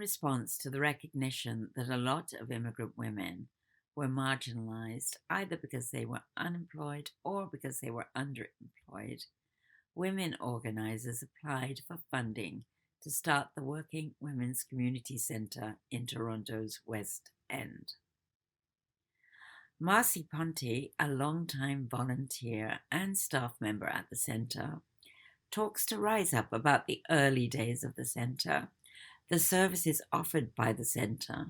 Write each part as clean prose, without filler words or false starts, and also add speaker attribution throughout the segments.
Speaker 1: response to the recognition that a lot of immigrant women were marginalized either because they were unemployed or because they were underemployed, women organizers applied for funding to start the Working Women's Community Centre in Toronto's West End. Marcie Ponte, a longtime volunteer and staff member at the centre, talks to Rise Up about the early days of the centre, the services offered by the centre,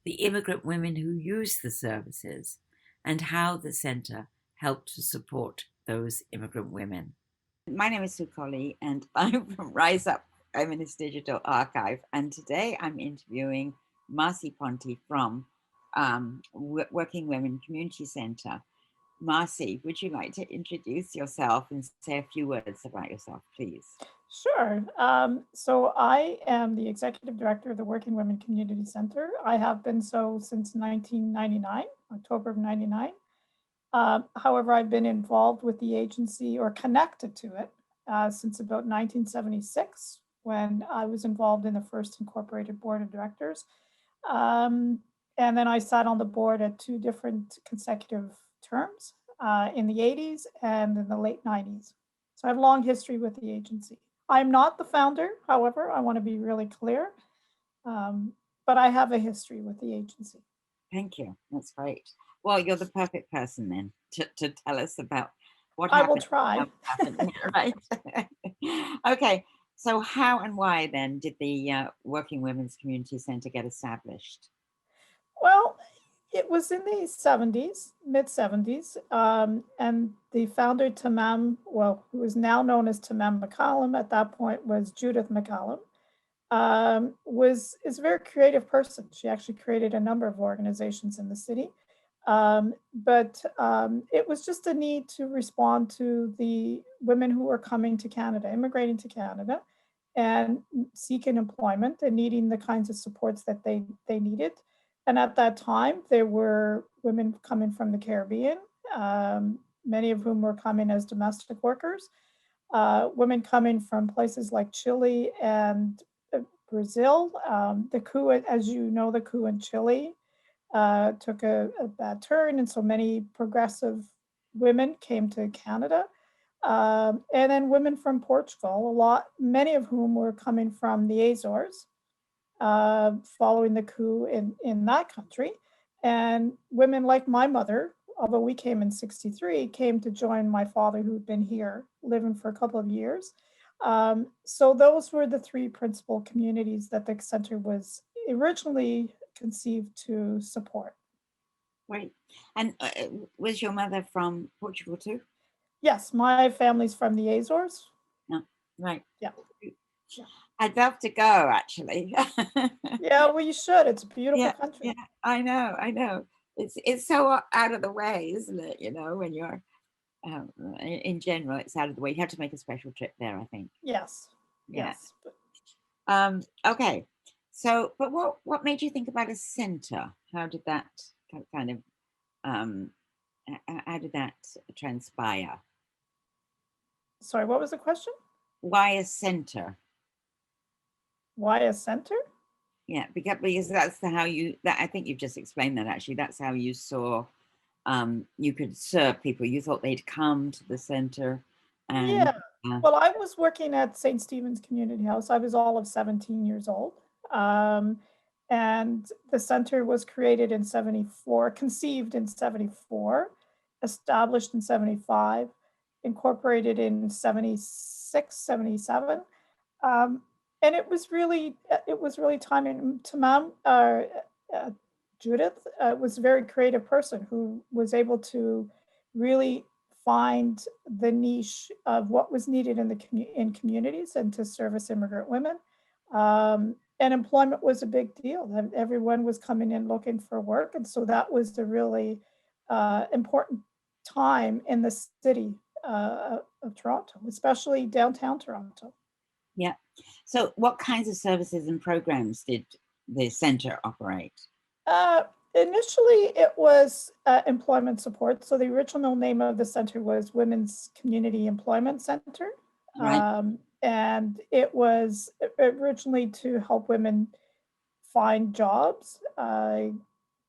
Speaker 1: the immigrant women who use the services, and how the centre helped to support those immigrant women.
Speaker 2: My name is Sue Colley, and I'm from Rise Up Feminist Digital Archive. And today I'm interviewing Marcie Ponte from Working Women Community Centre. Marcie, would you like to introduce yourself and say a few words about yourself, please?
Speaker 3: Sure. So I am the executive director of the Working Women Community Center. I have been so since 1999, October of 99. However, I've been involved with the agency or connected to it since about 1976, when I was involved in the first incorporated board of directors. And then I sat on the board at two different consecutive terms in the 80s and in the late 90s. So I have a long history with the agency. I'm not the founder, however, I want to be really clear, but I have a history with the agency.
Speaker 2: Thank you. That's great. Well, you're the perfect person then to tell us about what
Speaker 3: I
Speaker 2: happened.
Speaker 3: will try.
Speaker 2: Right. Okay. So how and why then did the Working Women's Community Centre get established?
Speaker 3: Well, it was in the 70s, mid 70s, and the founder, Tamam, who is now known as Tamam McCallum, at that point was Judith McCallum, is a very creative person. She actually created a number of organizations in the city. But it was just a need to respond to the women who were coming to Canada, immigrating to Canada, and seeking employment and needing the kinds of supports that they needed. And at that time, there were women coming from the Caribbean, many of whom were coming as domestic workers, women coming from places like Chile and Brazil. The coup, as you know, the coup in Chile took a bad turn, and so many progressive women came to Canada. And then women from Portugal, many of whom were coming from the Azores, following the coup in that country. And women like my mother, although we came in 63, came to join my father, who'd been here living for a couple of years. So those were the three principal communities that the center was originally conceived to support.
Speaker 2: Right. And was your mother from Portugal too?
Speaker 3: Yes, my family's from the Azores.
Speaker 2: No, right.
Speaker 3: Yeah.
Speaker 2: I'd love to go, actually.
Speaker 3: Yeah, well, you should. It's a beautiful country.
Speaker 2: Yeah, I know. It's so out of the way, isn't it? You know, when you're in general, it's out of the way. You have to make a special trip there, I think.
Speaker 3: Yes.
Speaker 2: Yeah.
Speaker 3: Yes.
Speaker 2: Okay. So, but what made you think about a centre? How did that kind of how did that transpire?
Speaker 3: Sorry, what was the question?
Speaker 2: Why a centre?
Speaker 3: Why a centre?
Speaker 2: Yeah, because that's that I think you've just explained that actually. That's how you saw you could serve people. You thought they'd come to the centre. And,
Speaker 3: well, I was working at St. Stephen's Community House. I was all of 17 years old. And the center was created in 74, conceived in 74, established in 75, incorporated in 76, 77. And it was really timing. Tamam, Judith was a very creative person who was able to really find the niche of what was needed in communities and to service immigrant women. And employment was a big deal. Everyone was coming in looking for work, and so that was a really important time in the city of Toronto, especially downtown Toronto.
Speaker 2: Yeah. So what kinds of services and programs did the center operate?
Speaker 3: Initially, it was employment support. So the original name of the center was Women's Community Employment Center.
Speaker 2: Right.
Speaker 3: And it was originally to help women find jobs,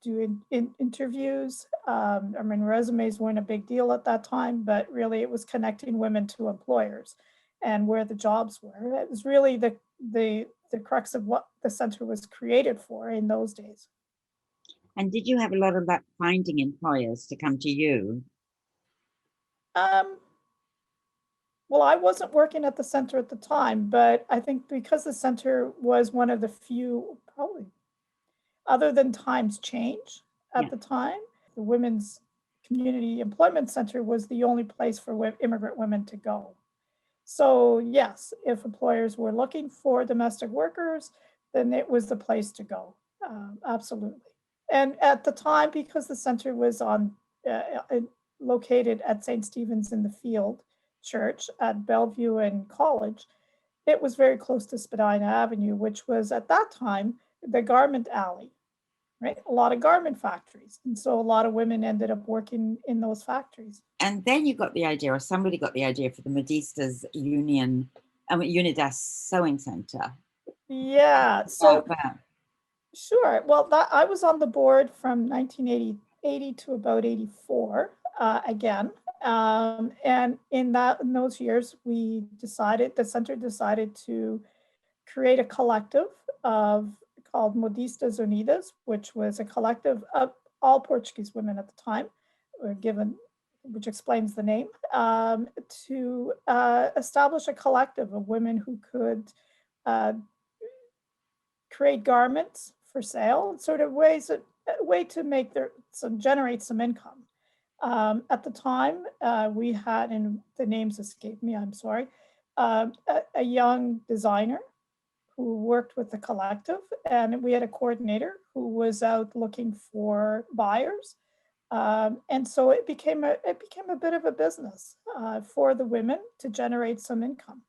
Speaker 3: do interviews. I mean, resumes weren't a big deal at that time, but really it was connecting women to employers and where the jobs were. It was really the crux of what the center was created for in those days.
Speaker 2: And did you have a lot of luck finding employers to come to you?
Speaker 3: Um, well, I wasn't working at the center at the time, but I think because the center was one of the few, probably other than times change at
Speaker 2: Yeah.
Speaker 3: the time, the Women's Community Employment Center was the only place for immigrant women to go. So yes, if employers were looking for domestic workers, then it was the place to go. Absolutely. And at the time, because the center was located at St. Stephen's in the Field Church at Bellevue and College, it was very close to Spadina Avenue, which was at that time the garment alley, right? A lot of garment factories. And so a lot of women ended up working in those factories.
Speaker 2: And then you got the idea, or somebody got the idea for the Modistas Unidas Sewing Center.
Speaker 3: Yeah. So sure. Well, that I was on the board from 1980 to about 84 again. And in those years, the center decided to create a collective called Modistas Unidas, which was a collective of all Portuguese women at the time, which explains the name, to establish a collective of women who could uh, create garments for sale, sort of a way to generate some income. At the time, we had, and the names escape me, I'm sorry, a young designer who worked with the collective, and we had a coordinator who was out looking for buyers. And so it became a bit of a business for the women to generate some income.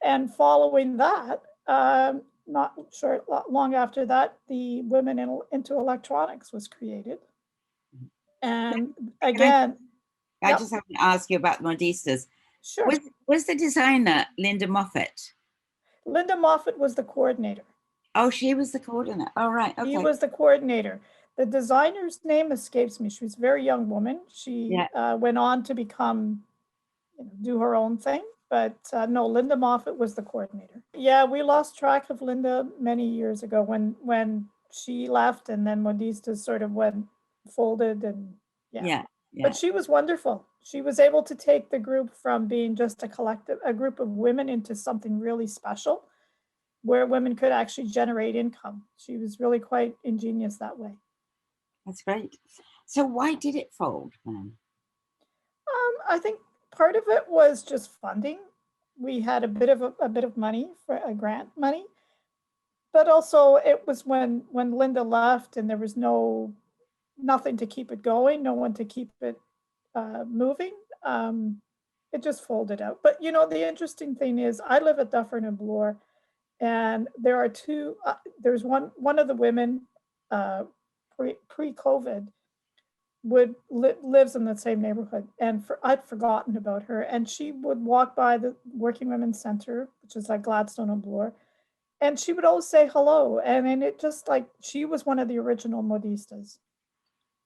Speaker 3: And following that, long after that, the Women into Electronics was created. And again,
Speaker 2: I just have to ask you about the Modistas.
Speaker 3: Sure.
Speaker 2: Was the designer Linda Moffat?
Speaker 3: Linda Moffat was the coordinator.
Speaker 2: Oh, she was the coordinator. Oh, right. Okay.
Speaker 3: She was the coordinator. The designer's name escapes me. She was a very young woman. She went on to become, do her own thing. But no, Linda Moffat was the coordinator. Yeah, we lost track of Linda many years ago when she left, and then Modistas sort of went folded, and
Speaker 2: yeah.
Speaker 3: But she was wonderful. She was able to take the group from being just a group of women, into something really special, where women could actually generate income. She was really quite ingenious that way.
Speaker 2: That's great. So why did it fold, then?
Speaker 3: I think part of it was just funding. We had a bit of money for a grant money, but also it was when Linda left, and there was nothing to keep it going, no one to keep it moving. It just folded out. But the interesting thing is, I live at Dufferin and Bloor, and there are two. There's one of the women pre-COVID lives in the same neighborhood, and I'd forgotten about her. And she would walk by the Working Women's Center, which is like Gladstone and Bloor, and she would always say hello. And it just like she was one of the original modistas.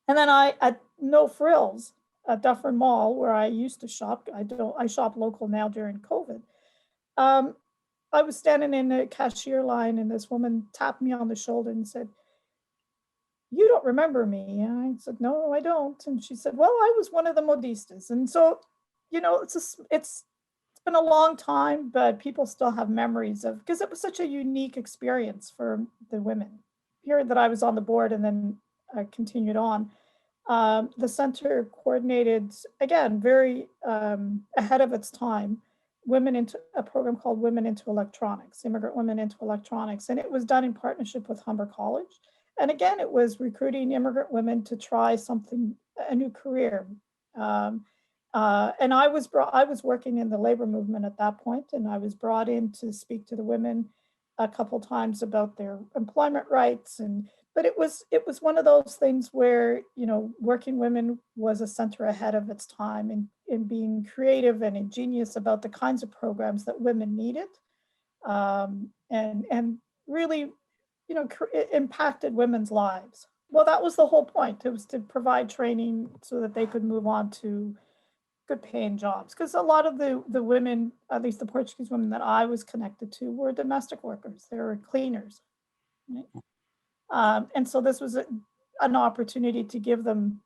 Speaker 3: And then at No Frills at Dufferin Mall, where I used to shop, I shop local now during COVID. I was standing in the cashier line, and this woman tapped me on the shoulder and said, "You don't remember me?" And I said, "No, I don't." And she said, "Well, I was one of the modistas." And so, it's been a long time, but people still have memories of, because it was such a unique experience for the women. Period that I was on the board, and then I continued on. The center coordinated, again, very ahead of its time, women into a program called Women into Electronics, Immigrant Women into Electronics. And it was done in partnership with Humber College. And again, it was recruiting immigrant women to try a new career. And I was working in the labor movement at that point, and I was brought in to speak to the women a couple times about their employment rights. But it was one of those things where, Working Women was a center ahead of its time in being creative and ingenious about the kinds of programs that women needed, and really it impacted women's lives. Well, that was the whole point. It was to provide training so that they could move on to good paying jobs. Because a lot of the women, at least the Portuguese women that I was connected to, were domestic workers. They were cleaners. Right? And so this was an opportunity to give them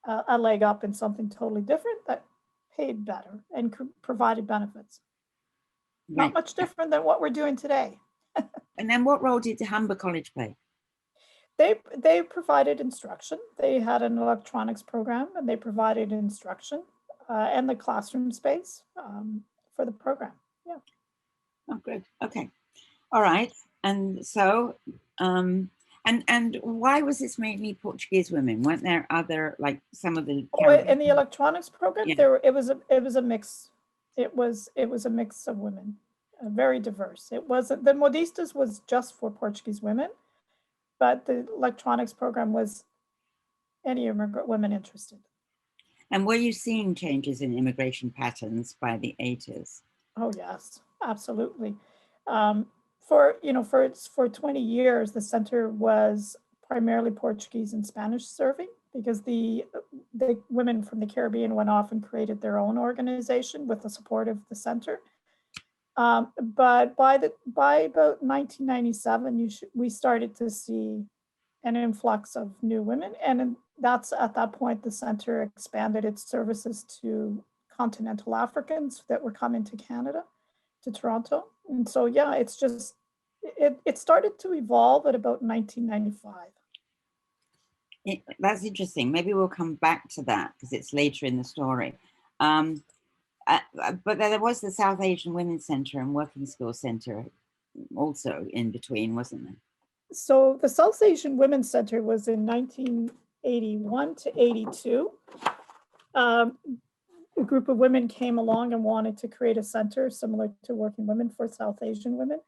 Speaker 3: a leg up in something totally different that paid better and provided benefits.
Speaker 2: Right.
Speaker 3: Not much different than what we're doing today.
Speaker 2: And then what role did Humber College play?
Speaker 3: They provided instruction. They had an electronics program, and they provided instruction and the classroom space for the program. Yeah.
Speaker 2: Oh, good. Okay. All right. And so, and why was this mainly Portuguese women? Weren't there other, like some of the
Speaker 3: In the electronics program,
Speaker 2: yeah.
Speaker 3: it was a mix. It was a mix of women, very diverse. It wasn't, the Modistas was just for Portuguese women, but the electronics program was any immigrant women interested.
Speaker 2: And were you seeing changes in immigration patterns by the 80s?
Speaker 3: Oh yes, absolutely. For 20 years, the center was primarily Portuguese and Spanish serving, because the women from the Caribbean went off and created their own organization with the support of the center. But by about 1997, we started to see an influx of new women, and that's at that point the center expanded its services to continental Africans that were coming to Canada, to Toronto. And so yeah, it's just it started to evolve at about 1995.
Speaker 2: That's interesting. Maybe we'll come back to that because it's later in the story. But there was the South Asian Women's Centre and Working Skills Centre also in between, wasn't there?
Speaker 3: So the South Asian Women's Center was in 1981 to 82. A group of women came along and wanted to create a center similar to Working Women for South Asian women,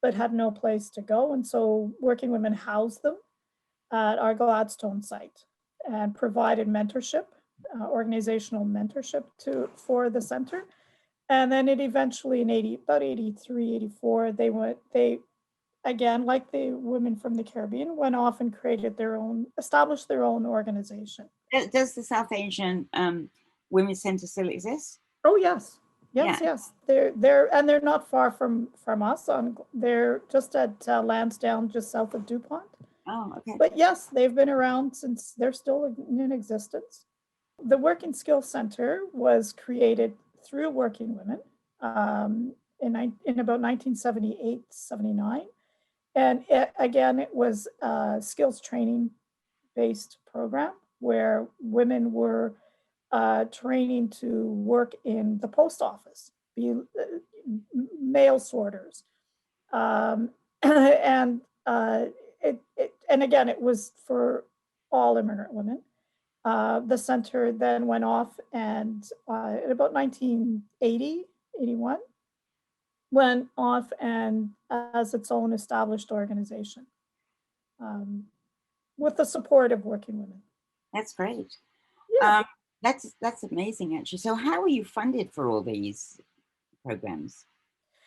Speaker 3: but had no place to go. And so Working Women housed them at our Gladstone site and provided mentorship, organizational mentorship for the center. And then it eventually in about 83, 84, they again, like the women from the Caribbean, went off and established their own organization.
Speaker 2: Does the South Asian Women's Centre still exist?
Speaker 3: Oh yes, yes, yeah. Yes. They're not far from us. They're just at Lansdowne, just south of DuPont.
Speaker 2: Oh, okay.
Speaker 3: But yes, they've been around since they're still in existence. The Working Skills Center was created through Working Women in about 1978, 79. And it was a skills training based program where women were training to work in the post office, be mail sorters. And again, it was for all immigrant women. The center then went off and in about 1980, 81, went off and as its own established organization with the support of Working Women.
Speaker 2: That's great.
Speaker 3: Yeah.
Speaker 2: That's amazing, actually. So how were you funded for all these programs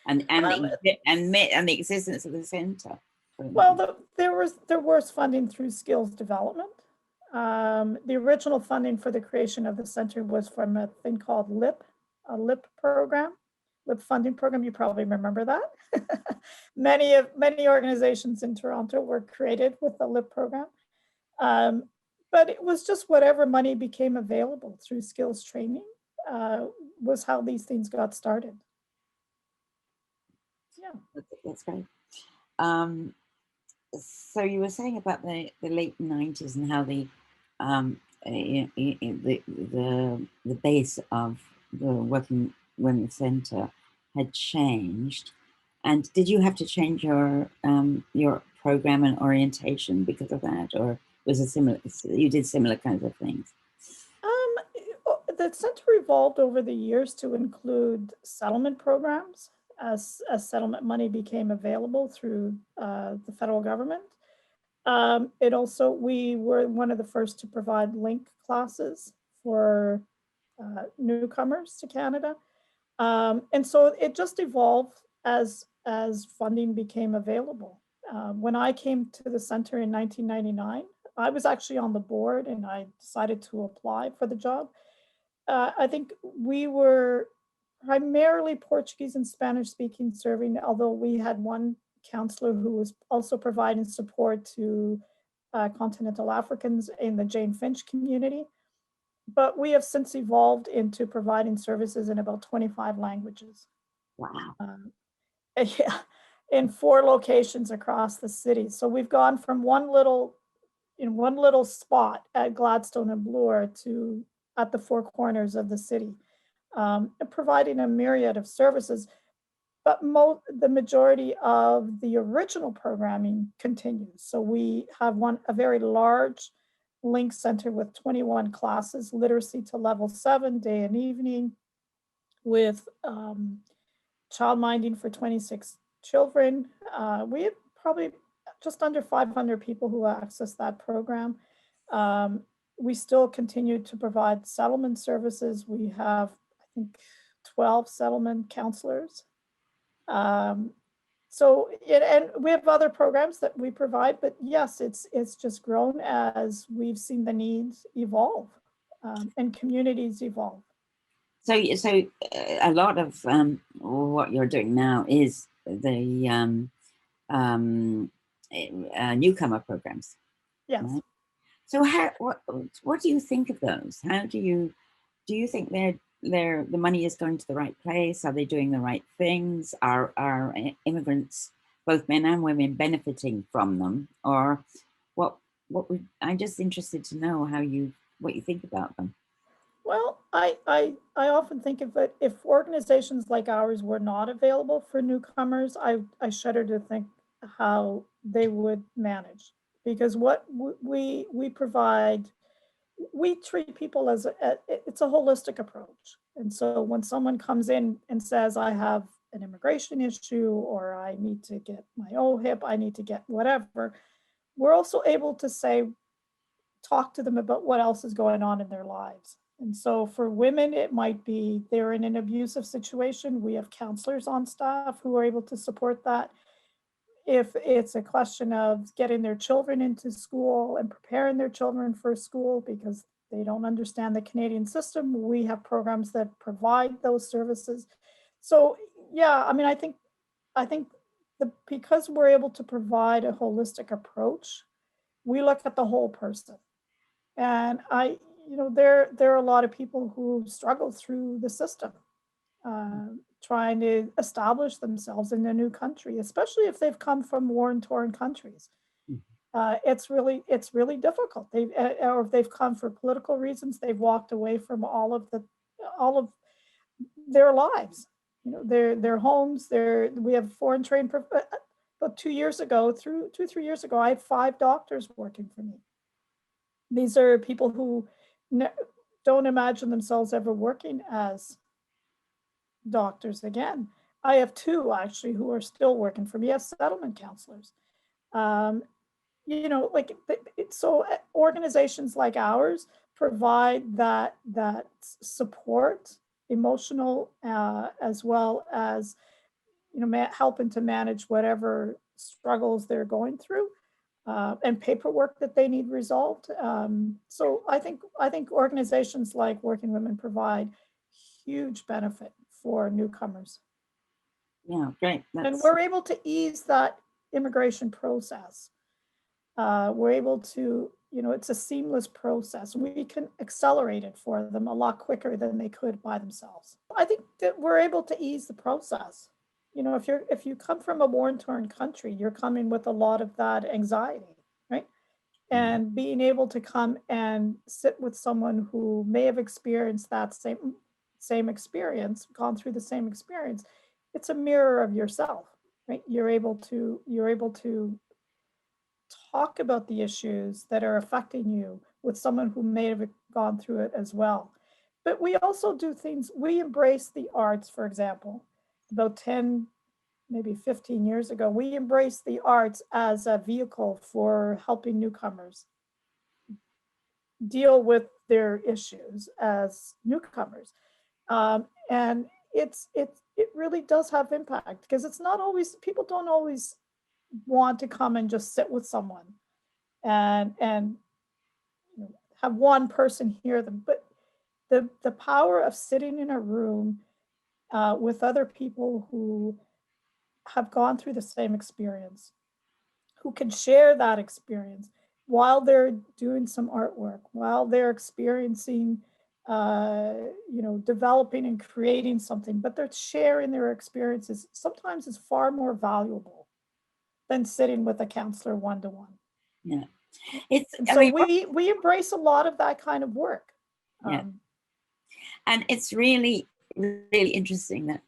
Speaker 2: and the existence of the center?
Speaker 3: Well, there was funding through skills development. The original funding for the creation of the center was from a thing called LIP, a LIP program. LIP funding program, you probably remember that. Many organizations in Toronto were created with the LIP program. But it was just whatever money became available through skills training was how these things got started. Yeah.
Speaker 2: That's great. So you were saying about the late 90s and how the base of the Working Women's Centre had changed, and did you have to change your program and orientation because of that, or was it similar? You did similar kinds of things.
Speaker 3: The center evolved over the years to include settlement programs as settlement money became available through the federal government. We were one of the first to provide link classes for newcomers to Canada. And so it just evolved as funding became available. When I came to the center in 1999, I was actually on the board and I decided to apply for the job. I think we were primarily Portuguese and Spanish speaking serving, although we had one counselor who was also providing support to continental Africans in the Jane Finch community. But we have since evolved into providing services in about 25 languages.
Speaker 2: Wow.
Speaker 3: Yeah, in 4 locations across the city. So we've gone from one little spot at Gladstone and Bloor to at the 4 corners of the city, providing a myriad of services. But the majority of the original programming continues. So we have a very large link center with 21 classes, literacy to level 7, day and evening, with child minding for 26 children. We have probably just under 500 people who access that program. We still continue to provide settlement services. We have, I think, 12 settlement counselors. And we have other programs that we provide, but yes, it's just grown as we've seen the needs evolve and communities evolve.
Speaker 2: So a lot of what you're doing now is the newcomer programs.
Speaker 3: Yes.
Speaker 2: Right? So what do you think of those? How do you think the money is going to the right place? Are they doing the right things? Are immigrants, both men and women, benefiting from them? Or I'm just interested to know what you think about them.
Speaker 3: Well, I often think of it, if organizations like ours were not available for newcomers, I shudder to think how they would manage, because what we provide, we treat people as it's a holistic approach. And so when someone comes in and says, I have an immigration issue, or I need to get my OHIP, I need to get whatever, we're also able to talk to them about what else is going on in their lives. And so for women, it might be they're in an abusive situation. We have counselors on staff who are able to support that. If it's a question of getting their children into school and preparing their children for school because they don't understand the Canadian system, we have programs that provide those services. So yeah, I mean, I think because we're able to provide a holistic approach, we look at the whole person. And there are a lot of people who struggle through the system, trying to establish themselves in a new country, especially if they've come from war-torn countries. It's really difficult. Or if they've come for political reasons, they've walked away from all of their lives, their homes. We have foreign trained. But 2 years ago, 3 years ago, I had 5 doctors working for me. These are people who don't imagine themselves ever working as doctors again. I have 2 actually who are still working for me as settlement counselors. So organizations like ours provide that support, emotional, as well as helping to manage whatever struggles they're going through. And paperwork that they need resolved. So I think organizations like Working Women provide huge benefit for newcomers.
Speaker 2: Yeah, great.
Speaker 3: And we're able to ease that immigration process. We're able to, it's a seamless process. We can accelerate it for them a lot quicker than they could by themselves. I think that we're able to ease the process. If you come from a war-torn country, you're coming with a lot of that anxiety, right? And being able to come and sit with someone who may have experienced that same experience, gone through the same experience, it's a mirror of yourself, right? You're able to talk about the issues that are affecting you with someone who may have gone through it as well. But we also do things, we embrace the arts, for example. About 10, maybe 15 years ago, we embraced the arts as a vehicle for helping newcomers deal with their issues as newcomers. And it really does have impact, because it's not always, people don't always want to come and just sit with someone and have one person hear them. But the power of sitting in a room with other people who have gone through the same experience, who can share that experience while they're doing some artwork, while they're experiencing, developing and creating something, but they're sharing their experiences, sometimes is far more valuable than sitting with a counselor one-to-one.
Speaker 2: Yeah.
Speaker 3: And so we embrace a lot of that kind of work.
Speaker 2: Yeah. And it's really, really interesting that,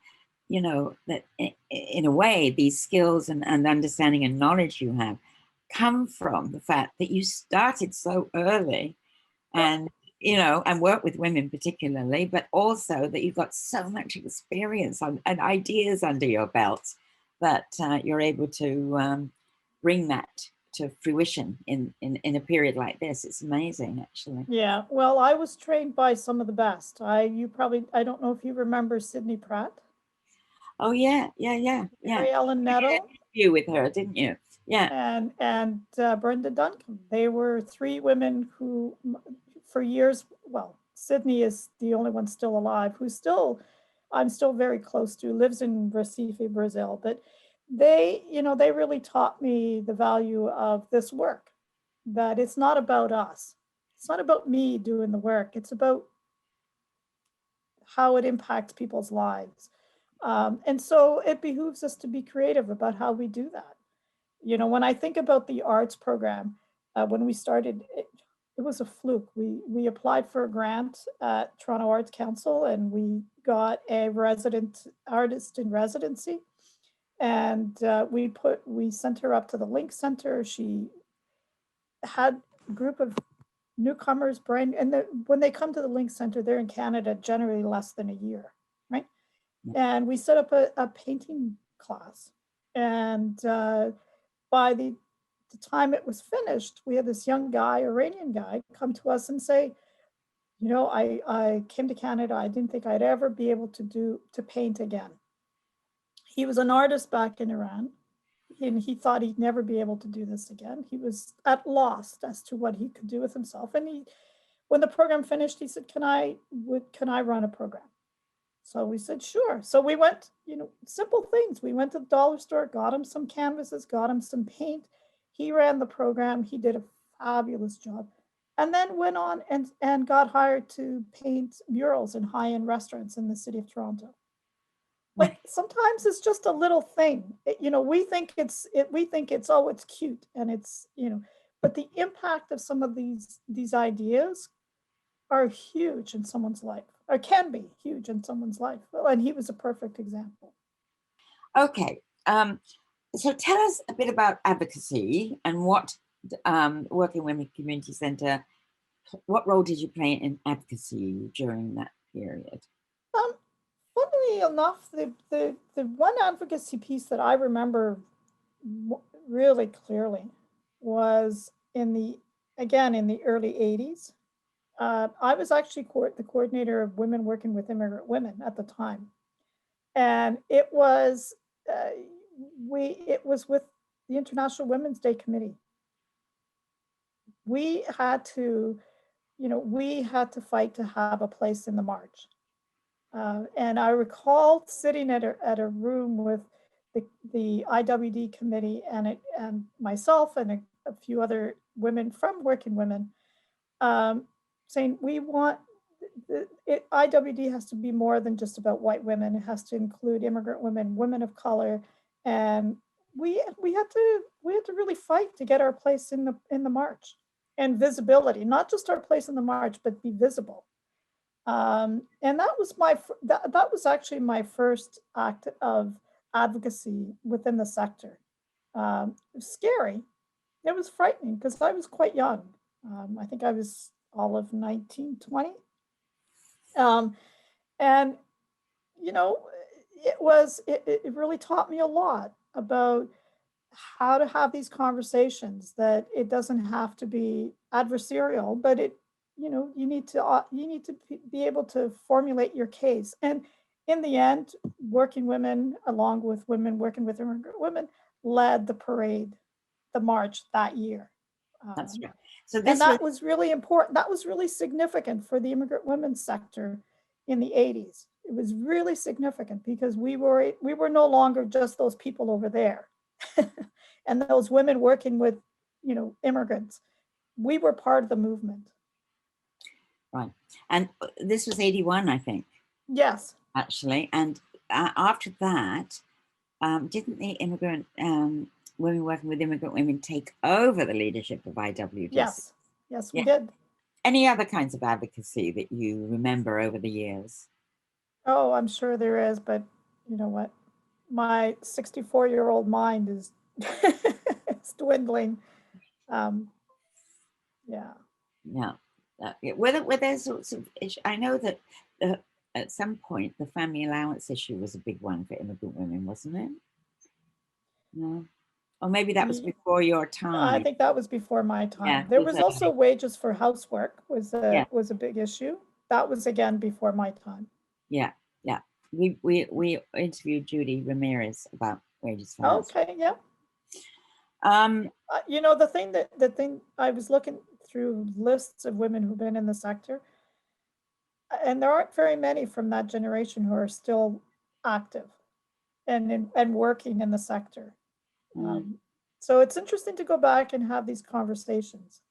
Speaker 2: that in a way, these skills and understanding and knowledge you have come from the fact that you started so early and, and work with women particularly, but also that you've got so much experience and ideas under your belt that you're able to bring that to fruition in a period like this. It's amazing, actually.
Speaker 3: Yeah, well, I was trained by some of the best. I don't know if you remember Sydney Pratt.
Speaker 2: Oh yeah.
Speaker 3: Mary Ellen
Speaker 2: You did an
Speaker 3: Nettle.
Speaker 2: interview with her, didn't you? Yeah.
Speaker 3: And Brenda Duncombe. They were three women who, for years, well, Sydney is the only one still alive, I'm still very close to, lives in Recife, Brazil. But they really taught me the value of this work, that it's not about us. It's not about me doing the work. It's about how it impacts people's lives. And so it behooves us to be creative about how we do that. When I think about the arts program, when we started, it was a fluke. We applied for a grant at Toronto Arts Council, and we got a resident artist in residency. And we sent her up to the Link Center. She had a group of newcomers, when they come to the Link Center, they're in Canada generally less than a year, right? And we set up a painting class. And by the time it was finished, we had this young guy, Iranian guy, come to us and say, I came to Canada. I didn't think I'd ever be able to paint again. He was an artist back in Iran, and he thought he'd never be able to do this again. He was at loss as to what he could do with himself. And when the program finished, he said, can I run a program? So we said, sure. So we went, simple things. We went to the dollar store, got him some canvases, got him some paint. He ran the program. He did a fabulous job. And then went on and got hired to paint murals in high-end restaurants in the city of Toronto. Like, sometimes it's just a little thing. We think it's oh, it's cute, and it's, but the impact of some of these ideas are huge in someone's life, or can be huge in someone's life. Well, and he was a perfect example.
Speaker 2: Okay. So tell us a bit about advocacy and what Working Women Community Centre, what role did you play in advocacy during that period?
Speaker 3: Funnily enough, the one advocacy piece that I remember really clearly was in the early 80s. I was actually the coordinator of women working with immigrant women at the time. And it was with the International Women's Day Committee. We had to fight to have a place in the march. And I recall sitting at a room with the IWD committee and myself and a few other women from Working Women, saying we want IWD has to be more than just about white women. It has to include immigrant women, women of color, and we had to really fight to get our place in the march and visibility, not just our place in the march, but be visible. And that was actually my first act of advocacy within the sector. It was scary. It was frightening because I was quite young. I think I was all of 19, 20. And it really taught me a lot about how to have these conversations, that it doesn't have to be adversarial, but you need to be able to formulate your case. And in the end, Working Women, along with women working with immigrant women, led the parade, the march that year.
Speaker 2: That's right. So
Speaker 3: And
Speaker 2: this was,
Speaker 3: that was really important. That was really significant for the immigrant women's sector in the 80s. It was really significant because we were no longer just those people over there and those women working with, immigrants. We were part of the movement.
Speaker 2: right. And this was 81, I think,
Speaker 3: Yes.
Speaker 2: actually. And after that, didn't the immigrant women working with immigrant women take over the leadership of IWDC?
Speaker 3: Yes. Yes, we did.
Speaker 2: Any other kinds of advocacy that you remember over the years?
Speaker 3: Oh, I'm sure there is, but you know what? My 64-year-old mind is it's dwindling. Yeah.
Speaker 2: Yeah. Were there sorts of issues? I know that at some point the family allowance issue was a big one for immigrant women, wasn't it? No. Or maybe that was before your
Speaker 3: I
Speaker 2: time.
Speaker 3: think that was before my time.
Speaker 2: Yeah,
Speaker 3: There was also wages for housework was
Speaker 2: Yeah.
Speaker 3: a big issue. That was again before my time.
Speaker 2: Yeah, yeah. We interviewed Judy Ramirez about wages for housework.
Speaker 3: Okay, yeah. The thing I was looking through lists of women who've been in the sector, and there aren't very many from that generation who are still active and working in the sector. So it's interesting to go back and have these conversations.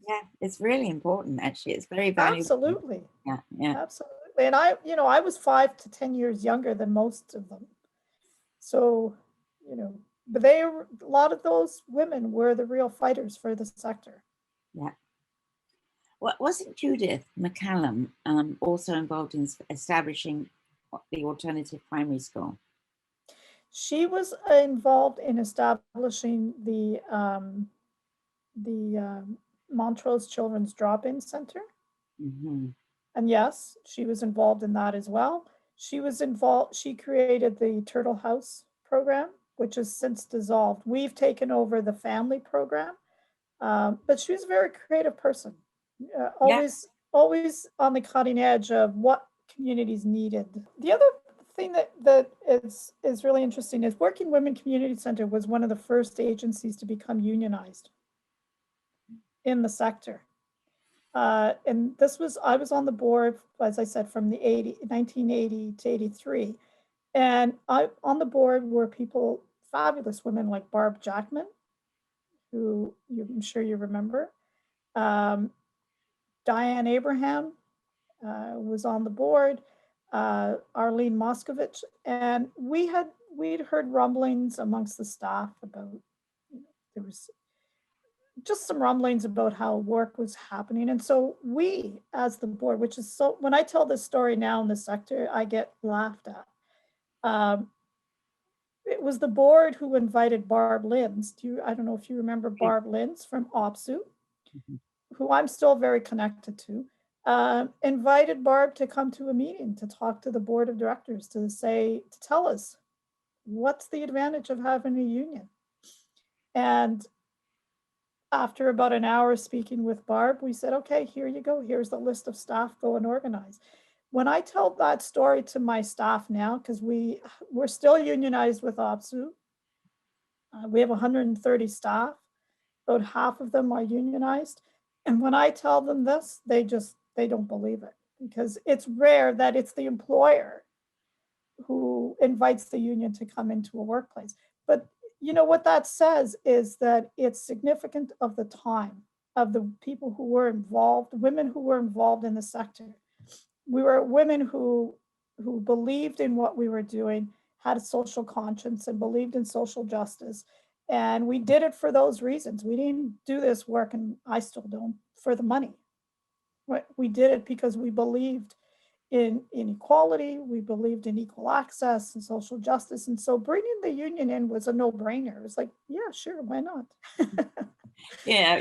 Speaker 2: Yeah, it's really important. Actually, it's very valuable.
Speaker 3: Absolutely.
Speaker 2: Yeah, yeah.
Speaker 3: Absolutely. And I was 5 to 10 years younger than most of them. So, but a lot of those women were the real fighters for the sector.
Speaker 2: Yeah. Well, wasn't Judith McCallum also involved in establishing the alternative primary school?
Speaker 3: She was involved in establishing the Montrose Children's Drop-In Center.
Speaker 2: Mm-hmm.
Speaker 3: And yes, she was involved in that as well. She created the Turtle House program, which has since dissolved. We've taken over the family program, but she was a very creative person, always on the cutting edge of what communities needed. The other thing that is really interesting is Working Women Community Center was one of the first agencies to become unionized in the sector. And I was on the board, as I said, from the 1980 to 83. And on the board were people, fabulous women like Barb Jackman, who I'm sure you remember. Diane Abraham was on the board, Arlene Moskovich, and we'd heard rumblings amongst the staff about, there was just some rumblings about how work was happening. And so we, as the board, which is so, when I tell this story now in the sector, I get laughed at. It was the board who invited Barb Linz. I don't know if you remember Barb Linz from OPSU, who I'm still very connected to, invited Barb to come to a meeting to talk to the board of directors to tell us what's the advantage of having a union. And after about an hour speaking with Barb, we said, okay, here you go. Here's the list of staff, go and organize. When I tell that story to my staff now, because we're still unionized with OPSU, we have 130 staff, about half of them are unionized. And when I tell them this, they don't believe it, because it's rare that it's the employer who invites the union to come into a workplace. But what that says is that it's significant of the time of the people who were involved, women who were involved in the sector. We were women who believed in what we were doing, had a social conscience, and believed in social justice. And we did it for those reasons. We didn't do this work, and I still don't, for the money. We did it because we believed in equality, we believed in equal access and social justice. And so bringing the union in was a no-brainer. It was like, yeah, sure, why not?
Speaker 2: Yeah.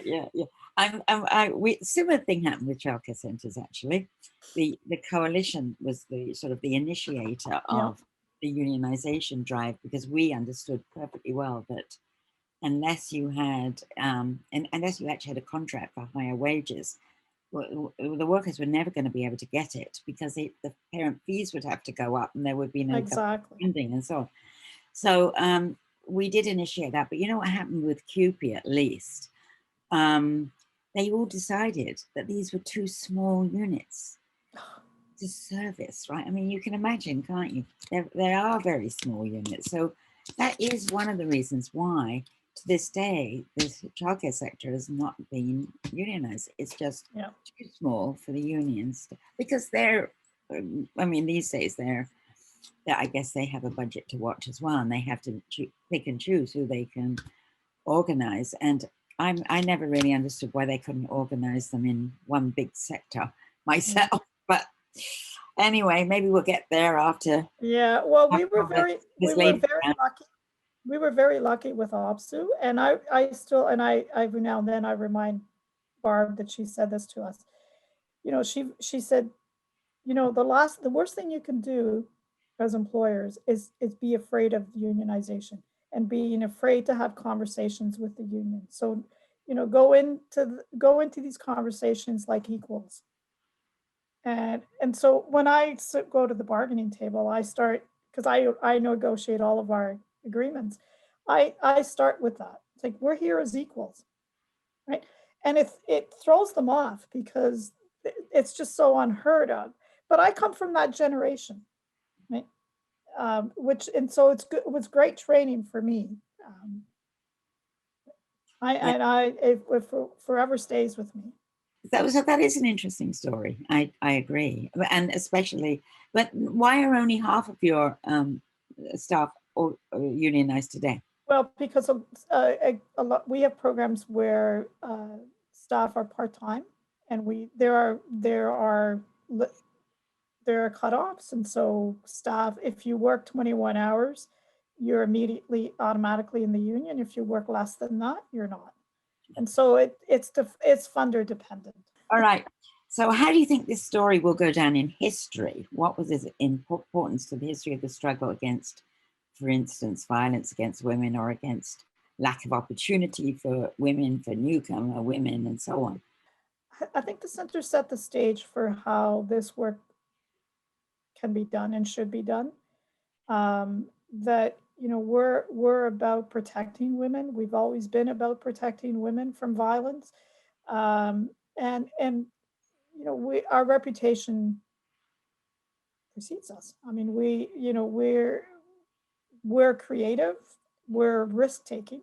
Speaker 2: Similar thing happened with childcare centres, actually. The coalition was the sort of the initiator of the unionization drive, because we understood perfectly well that unless you had unless you actually had a contract for higher wages, the workers were never going to be able to get it, because the parent fees would have to go up and there would be no
Speaker 3: Exactly.
Speaker 2: funding and so on. So we did initiate that, but you know what happened with CUPE at least? They all decided that these were too small units to service, right? I mean, you can imagine, can't you? They are very small units. So that is one of the reasons why, to this day, the childcare sector has not been unionized. It's just too small for the unions because they're, I mean, these days I guess they have a budget to watch as well, and they have to pick and choose who they can organize. And I never really understood why they couldn't organize them in one big sector myself, but anyway, maybe we'll get there after.
Speaker 3: Yeah, well, we were very lucky. We were very lucky with OPSU, and I still, and I every now and then I remind Barb that she said this to us. You know, she said, you know, the worst thing you can do as employers is be afraid of unionization and being afraid to have conversations with the union. So, you know, go into these conversations like equals. And so when I go to the bargaining table, I start, because I negotiate all of our agreements. I start with that. It's like, we're here as equals, right? And it throws them off because it's just so unheard of. But I come from that generation, right? And so it was great training for me. It forever stays with me.
Speaker 2: That is an interesting story. I agree, and especially, but why are only half of your staff unionized today?
Speaker 3: Well, because we have programs where staff are part-time, and there are cutoffs, and so staff, if you work 21 hours, you're immediately automatically in the union. If you work less than that, you're not. And so it's funder dependent.
Speaker 2: All right. So how do you think this story will go down in history? What was its importance to the history of the struggle against, for instance, violence against women, or against lack of opportunity for women, for newcomer women, and so on?
Speaker 3: I think the center set the stage for how this work can be done and should be done. That, you know, we're about protecting women. We've always been about protecting women from violence, and you know, our reputation precedes us. I mean, we're creative, we're risk taking.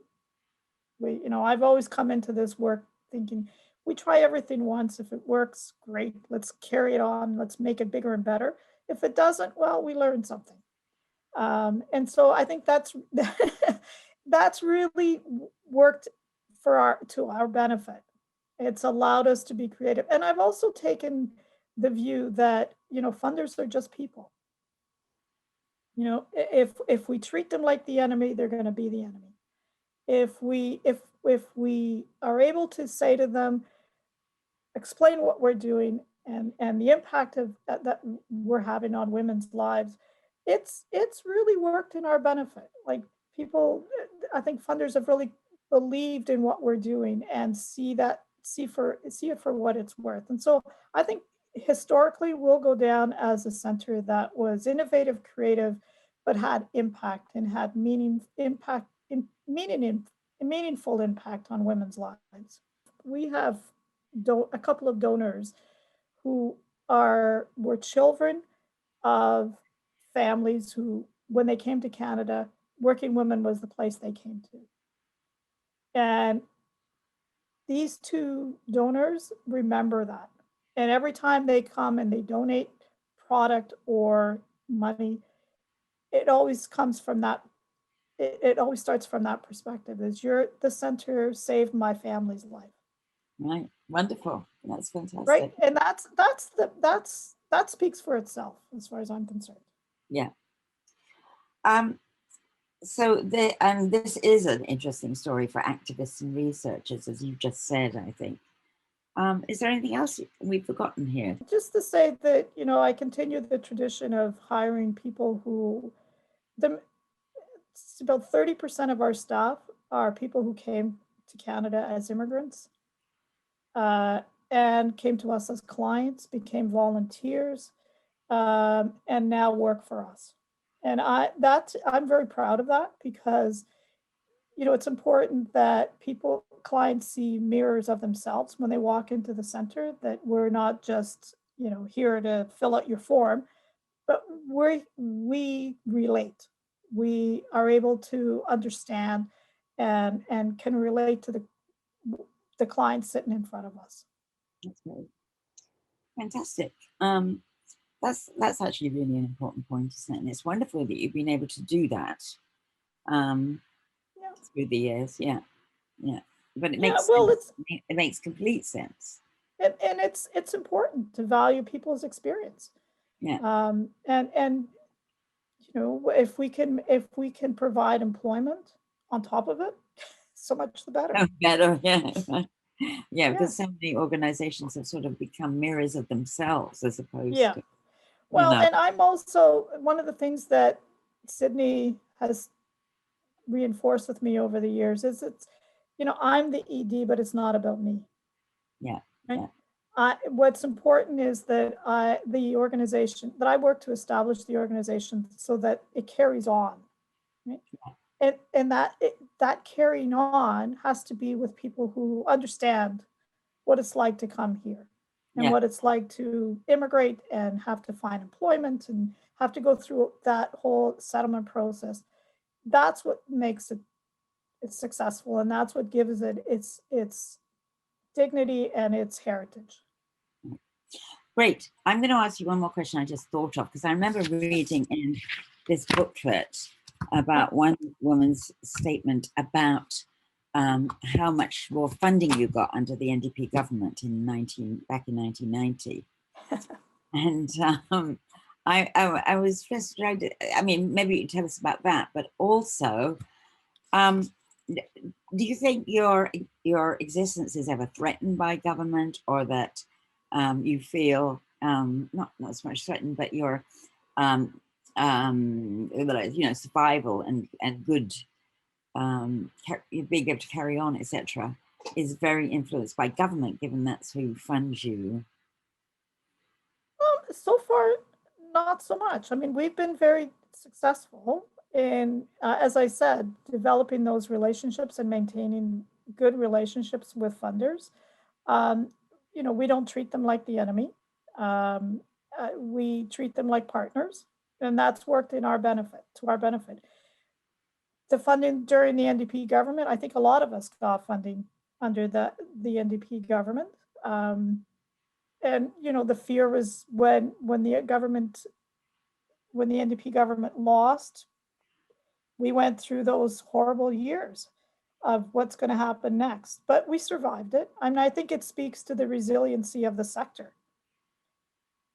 Speaker 3: You know, I've always come into this work thinking, we try everything once. If it works, great. Let's carry it on. Let's make it bigger and better. If it doesn't, well, we learned something. And so I think that's really worked to our benefit. It's allowed us to be creative. And I've also taken the view that, you know, funders are just people. You know, if we treat them like the enemy, they're going to be the enemy. If we are able to say to them, explain what we're doing and the impact of that we're having on women's lives, it's really worked in our benefit. Like, people, I think funders have really believed in what we're doing and see it for what it's worth. And so I think historically we'll go down as a center that was innovative, creative, but had impact and had meaningful impact on women's lives. We have a couple of donors who were children of families who, when they came to Canada, working women was the place they came to. And these two donors remember that. And every time they come and they donate product or money, it always comes from that. It always starts from that perspective: is the center saved my family's life.
Speaker 2: Right. Wonderful. That's fantastic.
Speaker 3: Right. And that speaks for itself as far as I'm concerned.
Speaker 2: Yeah. So this is an interesting story for activists and researchers, as you just said, I think. Is there anything else we've forgotten here?
Speaker 3: Just to say that, you know, I continue the tradition of hiring people it's about 30% of our staff are people who came to Canada as immigrants, and came to us as clients, became volunteers, and now work for us. And I'm very proud of that, because it's important that clients see mirrors of themselves when they walk into the center, that we're not just, here to fill out your form, but we relate. We are able to understand and can relate to the client sitting in front of us.
Speaker 2: That's very fantastic. That's actually really an important point, isn't it? And it's wonderful that you've been able to do that
Speaker 3: Yeah.
Speaker 2: through the years. Yeah. But it
Speaker 3: Yeah,
Speaker 2: makes
Speaker 3: well,
Speaker 2: sense. It makes complete sense.
Speaker 3: and it's important to value people's experience.
Speaker 2: Yeah.
Speaker 3: And if we can provide employment on top of it, so much the better.
Speaker 2: Oh, better, yeah. Yeah, because so many organizations have sort of become mirrors of themselves as opposed
Speaker 3: Yeah.
Speaker 2: to,
Speaker 3: Well, and I'm also, one of the things that Sydney has reinforced with me over the years is I'm the ED, but it's not about me.
Speaker 2: Yeah.
Speaker 3: Right?
Speaker 2: Yeah.
Speaker 3: What's important is that the organization that I work to establish the organization so that it carries on, right? And that carrying on has to be with people who understand what it's like to come here and what it's like to immigrate and have to find employment and have to go through that whole settlement process. That's what makes it successful, and that's what gives it its dignity and its heritage.
Speaker 2: Great. I'm going to ask you one more question I just thought of, because I remember reading in this booklet about one woman's statement about how much more funding you got under the NDP government back in 1990. And I was just trying to, I mean, maybe you can tell us about that, but also, do you think your existence is ever threatened by government, or that you feel not so much threatened, but your survival and good being able to carry on, etc., is very influenced by government, given that's who funds you?
Speaker 3: So far, not so much. I mean, we've been very successful in, as I said, developing those relationships and maintaining good relationships with funders. We don't treat them like the enemy. We treat them like partners, and that's worked to our benefit. The funding during the NDP government, I think a lot of us got funding under the NDP government. And the fear was when the NDP government lost, we went through those horrible years of what's going to happen next, but we survived it. I mean, I think it speaks to the resiliency of the sector.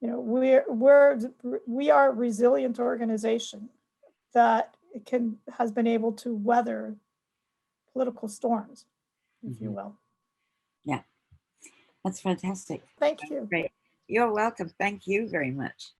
Speaker 3: We are a resilient organization that has been able to weather political storms, if you will.
Speaker 2: Yeah, that's fantastic.
Speaker 3: Thank you.
Speaker 2: Great. You're welcome. Thank you very much.